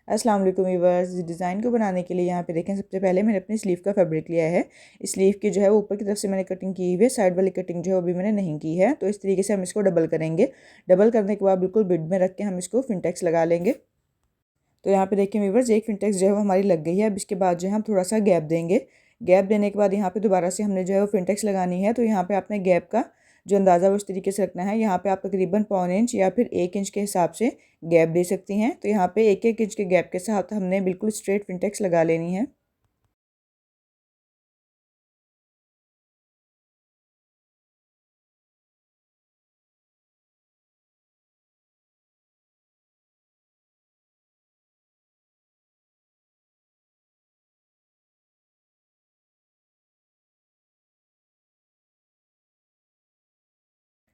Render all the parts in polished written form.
अस्सलाम वालेकुम viewers. Design को बनाने के लिए यहाँ पे देखें, सबसे पहले मैंने अपनी स्लीव का फैब्रिक लिया है। इस स्लीव की जो है वो ऊपर की तरफ से मैंने कटिंग की हुई है, साइड वाली कटिंग जो है अभी मैंने नहीं की है। तो इस तरीके से हम इसको डबल करेंगे। डबल करने के बाद बिल्कुल बिड में रख के हम इसको फिनटेक्स लगा लेंगे। तो यहाँ पे देखिए व्यूअर्स, एक फिनटेक्स जो है वो हमारी लग गई है। अब इसके बाद जो है हम थोड़ा सा गैप देंगे। गैप देने के बाद यहाँ पे दोबारा से हमने जो है वो फिनटेक्स लगानी है। तो यहाँ पे आपने गैप का जो अंदाज़ा वो इस तरीके से रखना है। यहाँ पे आप तकरीबन पौन इंच या फिर 1 इंच के हिसाब से गैप दे सकती हैं। तो यहाँ पे 1-1 इंच के गैप के साथ हमने बिल्कुल स्ट्रेट फिनटेक्स लगा लेनी है।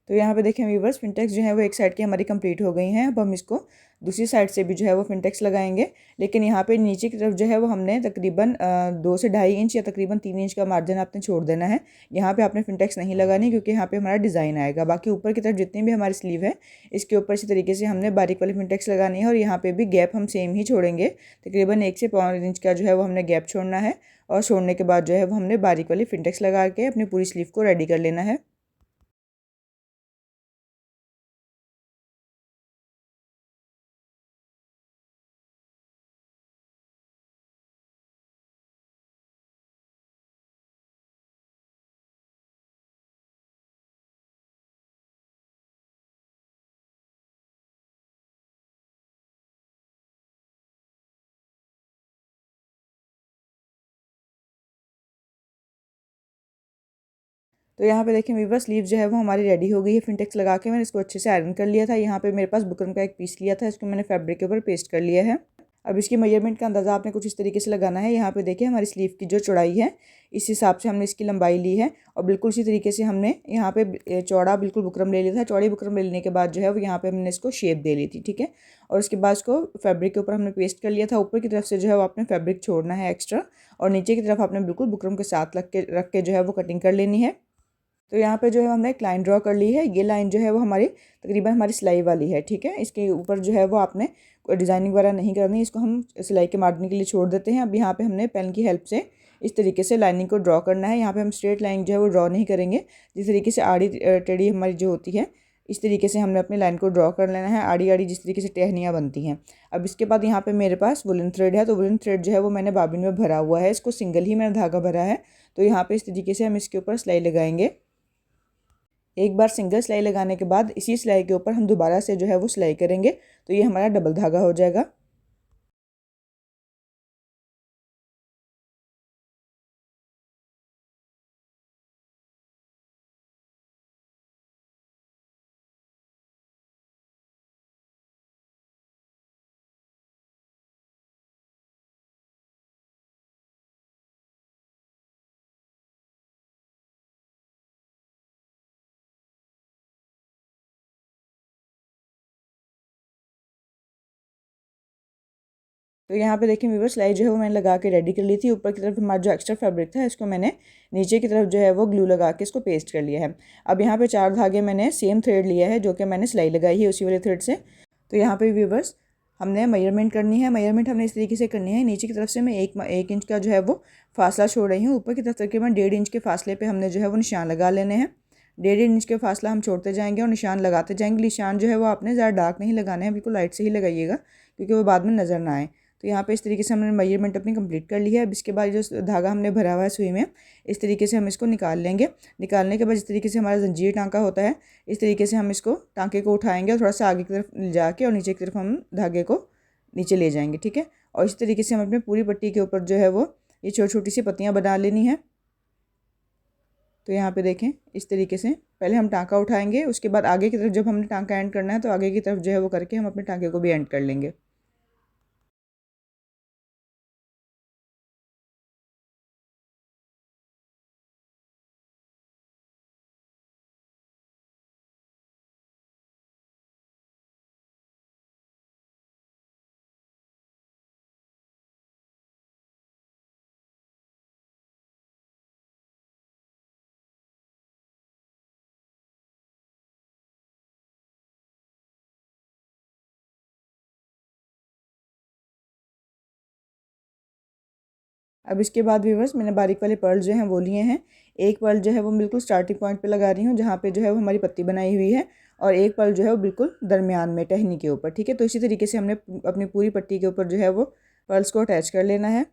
तो यहाँ पे देखें व्यूवर्स, फिनटेक्स जो है वो एक साइड की हमारी कंप्लीट हो गई हैं। अब हम इसको दूसरी साइड से भी जो है वो फिनटेक्स लगाएंगे। लेकिन यहाँ पे नीचे की तरफ जो है वो हमने तकरीबन 2 से 2.5 इंच या तकरीबन 3 इंच का मार्जिन आपने छोड़ देना है। यहाँ पे आपने फिनटेक्स नहीं लगानी, क्योंकि यहाँ पे हमारा डिज़ाइन आएगा। बाकी ऊपर की तरफ जितनी भी हमारी स्लीव है, इसके ऊपर इसी तरीके से हमने बारीक वाली फिनटेक्स लगानी है। और यहाँ पर भी गैप हम सेम ही छोड़ेंगे, तकरीबन 1 से पौन इंच का जो है वो हमने गैप छोड़ना है। और छोड़ने के बाद जो है वो हमने बारीक वाली फिनटेक्स लगा के अपनी पूरी स्लीव को रेडी कर लेना है। तो यहाँ पे देखिए व्यूअर्स, स्लीव जो है वो हमारी रेडी हो गई है। फिनटेक्स लगा के मैंने इसको अच्छे से आयरन कर लिया था। यहाँ पे मेरे पास बुकरम का एक पीस लिया था, इसको मैंने फैब्रिक के ऊपर पेस्ट कर लिया है। अब इसकी मेजरमेंट का अंदाज़ा आपने कुछ इस तरीके से लगाना है। यहाँ पे देखिए हमारी स्लीव की जो चौड़ाई है, इस हिसाब से हमने इसकी लंबाई ली है। और बिल्कुल इसी तरीके से हमने यहाँ पे चौड़ा बिल्कुल बुकरम ले लिया था। चौड़ी बुकरम ले लेने के बाद जो है वो यहाँ पे हमने इसको शेप दे ली थी, ठीक है। और उसके बाद इसको फैब्रिक के ऊपर हमने पेस्ट कर लिया था। ऊपर की तरफ से जो है वो आपने फैब्रिक छोड़ना है एक्स्ट्रा, और नीचे की तरफ आपने बिल्कुल बुकरम के साथ रख के जो है वो कटिंग कर लेनी है। तो यहाँ पे जो है हमने एक लाइन ड्रॉ कर ली है। ये लाइन जो है वो हमारी तकरीबन हमारी सिलाई वाली है, ठीक है। इसके ऊपर जो है वो आपने कोई डिज़ाइनिंग वगैरह नहीं करनी, इसको हम सिलाई के मार्जिन के लिए छोड़ देते हैं। अब यहाँ पे हमने पेन की हेल्प से इस तरीके से लाइनिंग को ड्रॉ करना है। यहाँ पे हम स्ट्रेट लाइन जो है वो ड्रॉ नहीं करेंगे। जिस तरीके से आड़ी टेढ़ी हमारी जो होती है, इस तरीके से हमने अपनी लाइन को ड्रॉ कर लेना है। आड़ी आड़ी जिस तरीके से टहनियाँ बनती हैं। अब इसके बाद यहाँ पे मेरे पास वुलन थ्रेड है, तो वुलन थ्रेड जो है वो मैंने बाबिन में भरा हुआ है। इसको सिंगल ही मैंने धागा भरा है। तो यहाँ पे इस तरीके से हम इसके ऊपर सिलाई लगाएंगे। एक बार सिंगल सिलाई लगाने के बाद इसी सिलाई के ऊपर हम दोबारा से जो है वो सिलाई करेंगे। तो ये हमारा डबल धागा हो जाएगा। तो यहाँ पे देखिए व्यूअर्स, सिलाई जो है वो मैंने लगा के रेडी कर ली थी। ऊपर की तरफ हमारा जो एक्स्ट्रा फैब्रिक था, इसको मैंने नीचे की तरफ जो है वो ग्लू लगा के इसको पेस्ट कर लिया है। अब यहाँ पे 4 धागे मैंने सेम थ्रेड लिया है, जो कि मैंने सिलाई लगाई है उसी वाले थ्रेड से। तो यहाँ पे व्यूअर्स, हमने मेजरमेंट करनी है। मेजरमेंट हमने इस तरीके से करनी है। नीचे की तरफ से मैं एक इंच का जो है वो फासला छोड़ रही हूँ। ऊपर की तरफ तकरीबन 1.5 इंच के फासले पे हमने जो है वो निशान लगा लेने हैं। 1.5 इंच के फासला हम छोड़ते जाएंगे और निशान लगाते जाएंगे। निशान जो है वो आपने ज़्यादा डार्क नहीं लगाना है, बिल्कुल लाइट से ही लगाइएगा, क्योंकि वो बाद में नज़र ना आए। तो यहाँ पे इस तरीके से हमने मेजरमेंट अपनी कंप्लीट कर ली है। अब इसके बाद जो धागा हमने भरा हुआ है सुई में, इस तरीके से हम इसको निकाल लेंगे। निकालने के बाद इस तरीके से हमारा जंजीर टांका होता है, इस तरीके से हम इसको टांके को उठाएंगे और थोड़ा सा आगे की तरफ ले जाके और नीचे की तरफ हम धागे को नीचे ले जाएंगे, ठीक है। और इस तरीके से हम अपने पूरी पट्टी के ऊपर जो है वो ये छोटी छोटी सी पत्तियाँ बना लेनी है। तो यहाँ पे देखें, इस तरीके से पहले हम टांका उठाएंगे, उसके बाद आगे की तरफ जब हमने टांका एंड करना है, तो आगे की तरफ जो है वो करके हम अपने टांके को भी एंड कर लेंगे। अब इसके बाद व्यूअर्स मैंने बारीक वाले पर्ल जो हैं वो लिए हैं। एक पर्ल जो है वो बिल्कुल स्टार्टिंग पॉइंट पे लगा रही हूँ जहाँ पे जो है वो हमारी पत्ती बनाई हुई है, और एक पर्ल जो है वो बिल्कुल दरमियान में टहनी के ऊपर। ठीक है, तो इसी तरीके से हमने अपनी पूरी पट्टी के ऊपर जो है वो पर्ल्स को अटैच कर लेना है।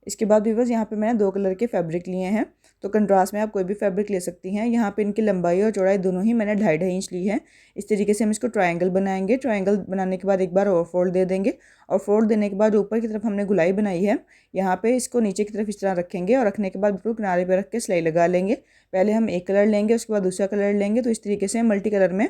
इसके बाद व्यूअर्स यहाँ पे मैंने 2 कलर के फैब्रिक लिए हैं, तो कंट्रास्ट में आप कोई भी फैब्रिक ले सकती हैं। यहाँ पे इनकी लंबाई और चौड़ाई दोनों ही मैंने 2.5 इंच ली है। इस तरीके से हम इसको ट्रायंगल बनाएंगे। ट्रायंगल बनाने के बाद एक बार और फोल्ड दे देंगे, और फोल्ड देने के बाद ऊपर की तरफ हमने गुलाई बनाई है, यहाँ पे इसको नीचे की तरफ इस तरह रखेंगे, और रखने के बाद बिल्कुल किनारे पर रख के सिलाई लगा लेंगे। पहले हम एक कलर लेंगे, उसके बाद दूसरा कलर लेंगे। तो इस तरीके से मल्टी कलर में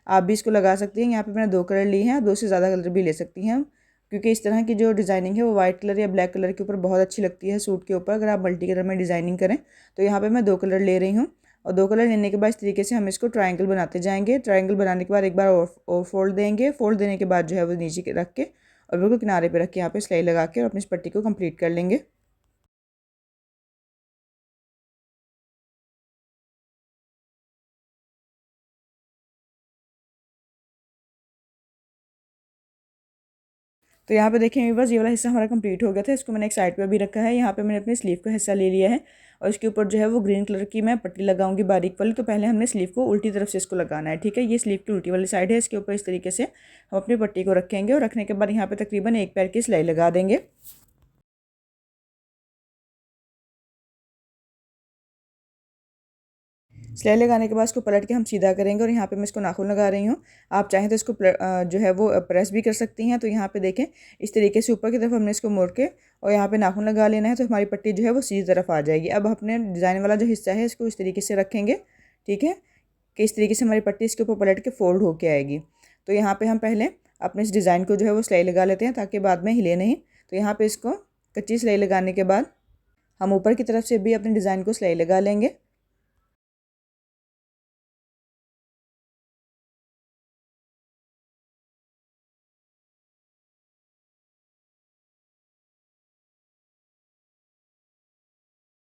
आप भी इसको लगा सकती हैं। यहाँ पे मैंने 2 कलर लिए हैं, 2 से ज़्यादा कलर भी ले सकती हैं, क्योंकि इस तरह की जो डिज़ाइनिंग है वो वाइट कलर या ब्लैक कलर के ऊपर बहुत अच्छी लगती है सूट के ऊपर, अगर आप मल्टी कलर में डिज़ाइनिंग करें। तो यहाँ पे मैं 2 कलर ले रही हूँ, और 2 कलर लेने के बाद इस तरीके से हम इसको ट्रायंगल बनाते जाएंगे। ट्रायंगल बनाने के बाद एक बार और फोल्ड देंगे। फोल्ड देने के बाद जो है वो नीचे के रख के और बिल्कुल किनारे पे रख के यहाँ पे सिलाई लगा के और अपनी इस पट्टी को कंप्लीट कर लेंगे। तो यहाँ पे देखिए बस ये वाला हिस्सा हमारा कंप्लीट हो गया था। इसको मैंने एक साइड पे भी रखा है। यहाँ पे मैंने अपने स्लीव का हिस्सा ले लिया है, और इसके ऊपर जो है वो ग्रीन कलर की मैं पट्टी लगाऊंगी बारीक वाली। तो पहले हमने स्लीव को उल्टी तरफ से इसको लगाना है। ठीक है, ये स्लीव की उल्टी वाली साइड है। इसके ऊपर इस तरीके से हम अपनी पट्टी को रखेंगे, और रखने के बाद यहाँ पे तकरीबन 1 पैर की सिलाई लगा देंगे। सिलाई लगाने के बाद इसको पलट के हम सीधा करेंगे, और यहाँ पे मैं इसको नाखून लगा रही हूँ। आप चाहें तो इसको जो है वो प्रेस भी कर सकती हैं। तो यहाँ पे देखें इस तरीके से ऊपर की तरफ हमने इसको मोड़ के और यहाँ पे नाखून लगा लेना है, तो हमारी पट्टी जो है वो सीधी तरफ आ जाएगी। अब अपने डिज़ाइन वाला जो हिस्सा है इसको इस तरीके से रखेंगे। ठीक है, कि इस तरीके से हमारी पट्टी इसके ऊपर पलट के फोल्ड होके आएगी। तो यहाँ पर हम पहले अपने इस डिज़ाइन को जो है वो सिलाई लगा लेते हैं, ताकि बाद में हिले नहीं। तो यहाँ पर इसको कच्ची सिलाई लगाने के बाद हम ऊपर की तरफ से भी अपने डिज़ाइन को सिलाई लगा लेंगे।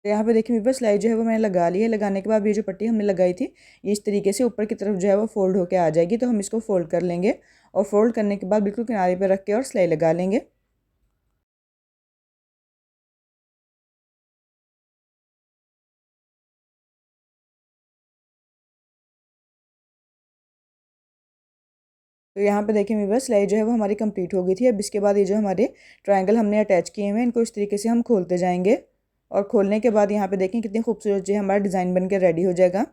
तो यहाँ पे देखिए मेरे पास सिलाई जो है वो मैंने लगा ली है। लगाने के बाद ये जो पट्टी हमने लगाई थी ये इस तरीके से ऊपर की तरफ जो है वो फोल्ड होके आ जाएगी। तो हम इसको फोल्ड कर लेंगे, और फोल्ड करने के बाद बिल्कुल किनारे पे रख के और सिलाई लगा लेंगे। तो यहाँ पे देखिए मेरे पास सिलाई जो है वो हमारी कंप्लीट हो गई थी। अब इसके बाद ये जो हमारे ट्रायंगल हमने अटैच किए हुए हैं इनको इस तरीके से हम खोलते जाएंगे, और खोलने के बाद यहाँ पे देखें कितनी खूबसूरत जो है हमारा डिज़ाइन बन के रेडी हो जाएगा।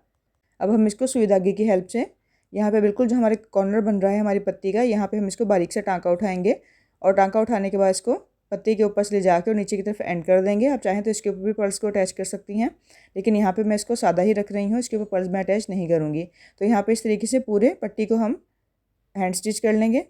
अब हम इसको सुई धागे की हेल्प से यहाँ पे बिल्कुल जो हमारे कॉर्नर बन रहा है हमारी पत्ती का, यहाँ पे हम इसको बारीक से टाँका उठाएंगे, और टाँका उठाने के बाद इसको पत्ती के ऊपर से ले जाकर और नीचे की तरफ एंड कर देंगे। आप चाहें तो इसके ऊपर भी पर्ल्स को अटैच कर सकती हैं, लेकिन यहाँ पे मैं इसको सादा ही रख रही हूँ, इसके ऊपर पर्ल्स मैं अटैच नहीं करूँगी। तो यहाँ पे इस तरीके से पूरे पट्टी को हम हैंड स्टिच कर लेंगे।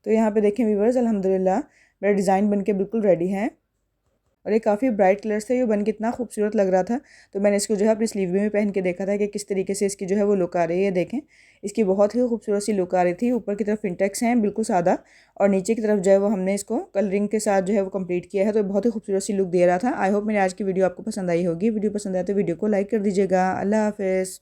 तो यहाँ पे देखें व्यूवर्स अल्हम्दुलिल्लाह मेरा डिज़ाइन बनके बिल्कुल रेडी है, और ये काफ़ी ब्राइट कलर से ये बन के इतना खूबसूरत लग रहा था। तो मैंने इसको जो है अपनी स्लीव में भी पहन के देखा था कि किस तरीके से इसकी जो है वो लुक आ रही है। देखें इसकी बहुत ही खूबसूरत सी लुक आ रही थी। ऊपर की तरफ फिंटेक्स हैं बिल्कुल सादा, और नीचे की तरफ जो है वो हमने इसको कलरिंग के साथ जो है वो कंप्लीट किया है। तो बहुत ही खूबसूरत सी लुक दे रहा था। आई होप मेरी आज की वीडियो आपको पसंद आई होगी। वीडियो पसंद आए तो वीडियो को लाइक कर दीजिएगा। अल्लाह हाफिज़।